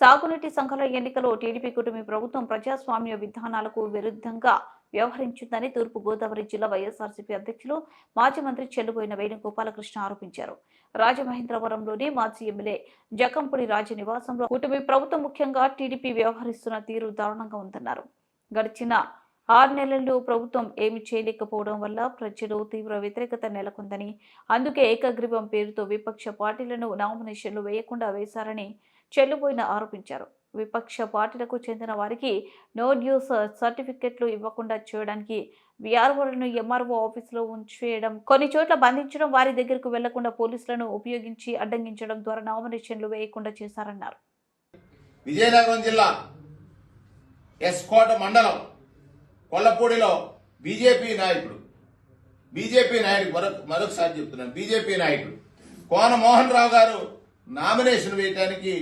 సాగునీటి సంఘాల ఎన్నికల్లో టీడీపీ కూటమి ప్రభుత్వం ప్రజాస్వామ్య విధానాలకు విరుద్ధంగా వ్యవహరించిందని తూర్పు గోదావరి జిల్లా వైఎస్ఆర్సీపీ అధ్యక్షులు మాజీ మంత్రి చెల్లుబోయిన వేణుగోపాలకృష్ణ ఆరోపించారు. రాజమహేంద్రవరంలోని మాజీ ఎమ్మెల్యే జకంపూడి రాజు నివాసంలో కూటమి ప్రభుత్వం ముఖ్యంగా టీడీపీ వ్యవహరిస్తున్న తీరు దారుణంగా ఉందన్నారు. గడిచిన 6 నెలల్లో ప్రభుత్వం ఏమి చేయలేకపోవడం వల్ల ప్రజలు తీవ్ర వ్యతిరేకత నెలకొందని, అందుకే ఏకగ్రీవం పేరుతో విపక్ష పార్టీలను నామినేషన్లు వేయకుండా వేశారని చెల్లుబోయిన ఆరోపించారు. విపక్ష పార్టీలకు చెందిన వారికి నో డ్యూస్ సర్టిఫికెట్లు ఇవ్వకుండా చేయడానికి వీఆర్ఓలను ఎంఆర్ఓ ఆఫీసులో ఉంచేయడం, కొన్ని చోట్ల బంధించడం, వారి దగ్గరకు వెళ్లకుండా పోలీసులను ఉపయోగించి అడ్డగించడం ద్వారా నామినేషన్లు వేయకుండా చేశారన్నారు. విజయనగరం జిల్లా ఎస్కోట మండలం కొల్లపూడిలో బీజేపీ నాయకుడు మరొకసారి చెప్తున్నాను, బీజేపీ నాయకుడు కోన మోహన్ రావు గారు నామినేషన్ వేయడానికి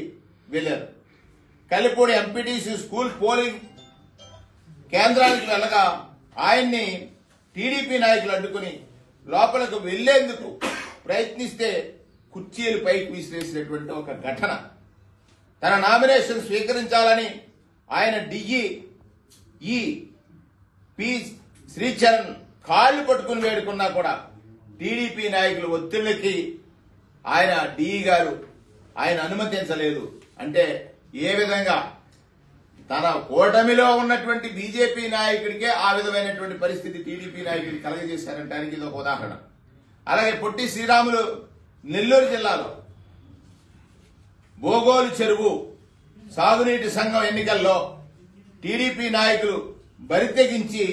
వెళ్లారు. కలిపూడి ఎంపీటీసీ స్కూల్ పోలింగ్ కేంద్రానికి వెళ్ళగా ఆయన్ని టీడీపీ నాయకులు అడ్డుకుని లోపలకు వెళ్లేందుకు ప్రయత్నిస్తే కుర్చీలు పైకి విసిరేసినటువంటి ఒక ఘటన. తన నామినేషన్ స్వీకరించాలని ఆయన డిఈ పి శ్రీచరణ్ కాళ్లు పట్టుకుని వేడుకున్నా కూడా టీడీపీ నాయకులు ఒత్తిళ్లకి ఆయన డిఈ గారు ఆయన అనుమతించలేదు. అంటే ఏ విధంగా తన కూటమిలో ఉన్నటువంటి బీజేపీ నాయకుడికే ఆ విధమైనటువంటి పరిస్థితి టీడీపీ నాయకులు కలగజేశారంటానికి ఇది ఒక ఉదాహరణ. అలాగే పొట్టి శ్రీరాములు నెల్లూరు జిల్లాలో బోగోలు చెరువు సాగునీటి సంఘం ఎన్నికల్లో టీడీపీ నాయకులు బరితెగించి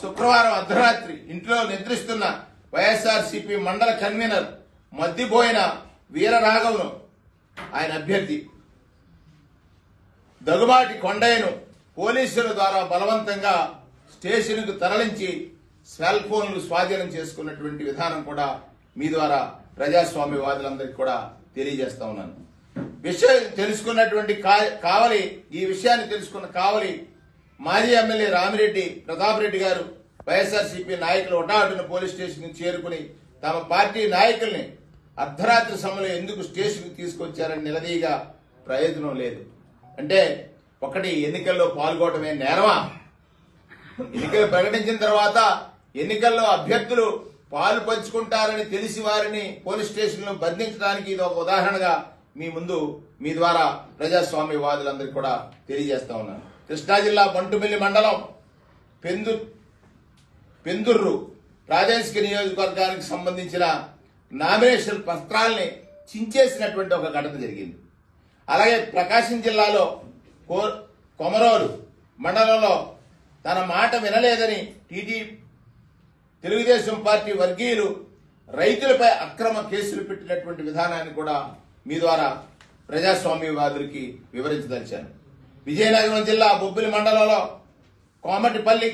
శుక్రవారం అర్ధరాత్రి ఇంట్లో నిద్రిస్తున్న వైఎస్ఆర్సీపీ మండల కన్వీనర్ మద్దిపోయిన వీరరాఘవను ఆయన అభ్యర్థి దగ్గుబాటి కొండయ్యను పోలీసుల ద్వారా బలవంతంగా స్టేషన్కు తరలించి సెల్ ఫోన్లు స్వాధీనం చేసుకున్నటువంటి విధానం కూడా మీ ద్వారా ప్రజాస్వామ్యవాదులందరికీ కూడా తెలియజేస్తా ఉన్నాను. విషయం తెలుసుకున్నటువంటి కావలి, ఈ విషయాన్ని తెలుసుకున్న కావలి మాజీ ఎమ్మెల్యే రామిరెడ్డి ప్రతాప్ రెడ్డి గారు వైఎస్ఆర్సీపీ నాయకులు ఒటాటున పోలీస్ స్టేషన్ చేరుకుని తమ పార్టీ నాయకుల్ని అర్ధరాత్రి సమయంలో ఎందుకు స్టేషన్కి తీసుకొచ్చారని నిలదీయగా ప్రయోజనం లేదు. అంటే ఒకటి, ఎన్నికల్లో పాల్గొనడమే నేరమా? ఎన్నికలు ప్రకటించిన తర్వాత ఎన్నికల్లో అభ్యర్థులు పాలు పంచుకుంటారని తెలిసి వారిని పోలీస్ స్టేషన్లో బంధించడానికి ఇది ఒక ఉదాహరణగా మీ ముందు మీ ద్వారా ప్రజాస్వామ్యవాదులందరికీ కూడా తెలియజేస్తా ఉన్నాను. కృష్ణా జిల్లా బంటుమిల్లి మండలం పెందుర్రు ప్రాదేశిక నియోజకవర్గానికి సంబంధించిన నామినేషన్ పత్రాల్ని చించేసినటువంటి ఒక ఘటన జరిగింది. అలాగే ప్రకాశం జిల్లాలో కొమరోలు మండలంలో తన మాట వినలేదని తెలుగుదేశం పార్టీ వర్గీయులు రైతులపై అక్రమ కేసులు పెట్టినటువంటి విధానాన్ని కూడా మీ ద్వారా ప్రజాస్వామ్యవాదులకి వివరించదలిచాను. విజయనగరం జిల్లా బొబ్బిలి మండలంలో కోమటిపల్లి